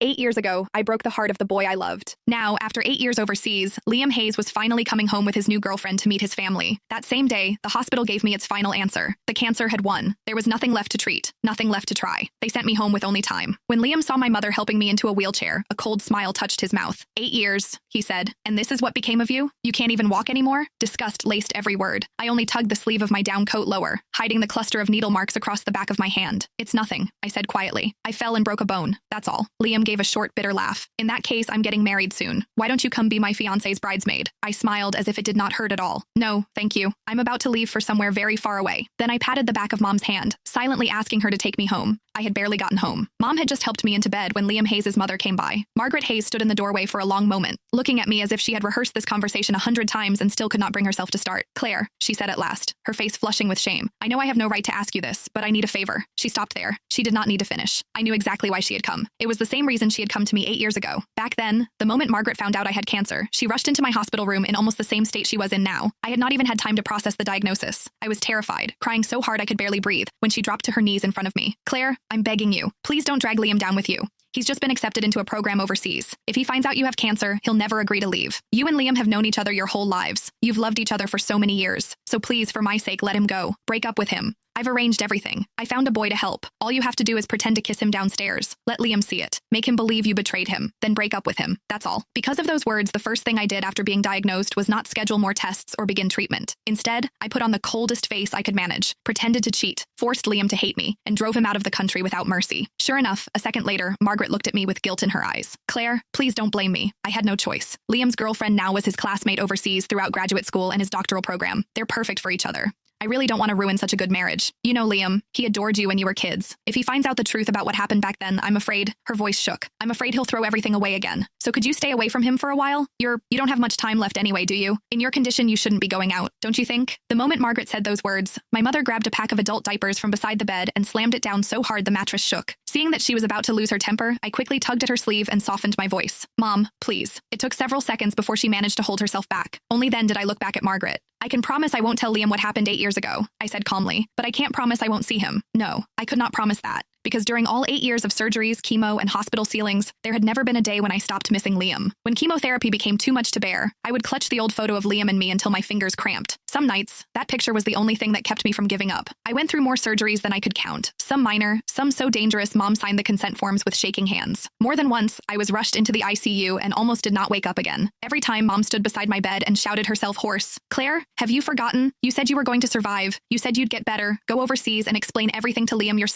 8 years ago, I broke the heart of the boy I loved. Now, after 8 years overseas, Liam Hayes was finally coming home with his new girlfriend to meet his family. That same day, the hospital gave me its final answer. The cancer had won. There was nothing left to treat, nothing left to try. They sent me home with only time. When Liam saw my mother helping me into a wheelchair, a cold smile touched his mouth. 8 years, he said, and this is what became of you? You can't even walk anymore? Disgust laced every word. I only tugged the sleeve of my down coat lower, hiding the cluster of needle marks across the back of my hand. It's nothing, I said quietly. I fell and broke a bone, that's all. Liam gave a short, bitter laugh. In that case, I'm getting married soon. Why don't you come be my fiancé's bridesmaid? I smiled as if it did not hurt at all. No, thank you. I'm about to leave for somewhere very far away. Then I patted the back of Mom's hand, silently asking her to take me home. I had barely gotten home. Mom had just helped me into bed when Liam Hayes' mother came by. Margaret Hayes stood in the doorway for a long moment, looking at me as if she had rehearsed this conversation 100 times and still could not bring herself to start. Claire, she said at last, her face flushing with shame. I know I have no right to ask you this, but I need a favor. She stopped there. She did not need to finish. I knew exactly why she had come. It was the same reason she had come to me 8 years ago. Back then, the moment Margaret found out I had cancer, she rushed into my hospital room in almost the same state she was in now. I had not even had time to process the diagnosis. I was terrified, crying so hard I could barely breathe, when she dropped to her knees in front of me. Claire, I'm begging you. Please don't drag Liam down with you. He's just been accepted into a program overseas. If he finds out you have cancer, he'll never agree to leave. You and Liam have known each other your whole lives. You've loved each other for so many years. So please, for my sake, let him go. Break up with him. I've arranged everything. I found a boy to help. All you have to do is pretend to kiss him downstairs. Let Liam see it. Make him believe you betrayed him. Then break up with him. That's all. Because of those words, the first thing I did after being diagnosed was not schedule more tests or begin treatment. Instead, I put on the coldest face I could manage, pretended to cheat, forced Liam to hate me, and drove him out of the country without mercy. Sure enough, a second later, Margaret looked at me with guilt in her eyes. Claire, please don't blame me. I had no choice. Liam's girlfriend now was his classmate overseas throughout graduate school and his doctoral program. They're perfect for each other. I really don't want to ruin such a good marriage. You know Liam, he adored you when you were kids. If he finds out the truth about what happened back then, I'm afraid, her voice shook. I'm afraid he'll throw everything away again. So could you stay away from him for a while? You don't have much time left anyway, do you? In your condition, you shouldn't be going out, don't you think? The moment Margaret said those words, my mother grabbed a pack of adult diapers from beside the bed and slammed it down so hard the mattress shook. Seeing that she was about to lose her temper, I quickly tugged at her sleeve and softened my voice. Mom, please. It took several seconds before she managed to hold herself back. Only then did I look back at Margaret. I can promise I won't tell Liam what happened 8 years ago, I said calmly, but I can't promise I won't see him. No, I could not promise that. Because during all 8 years of surgeries, chemo, and hospital ceilings, there had never been a day when I stopped missing Liam. When chemotherapy became too much to bear, I would clutch the old photo of Liam and me until my fingers cramped. Some nights, that picture was the only thing that kept me from giving up. I went through more surgeries than I could count. Some minor, some so dangerous Mom signed the consent forms with shaking hands. More than once, I was rushed into the ICU and almost did not wake up again. Every time Mom stood beside my bed and shouted herself hoarse, Claire, have you forgotten? You said you were going to survive. You said you'd get better, go overseas and explain everything to Liam yourself.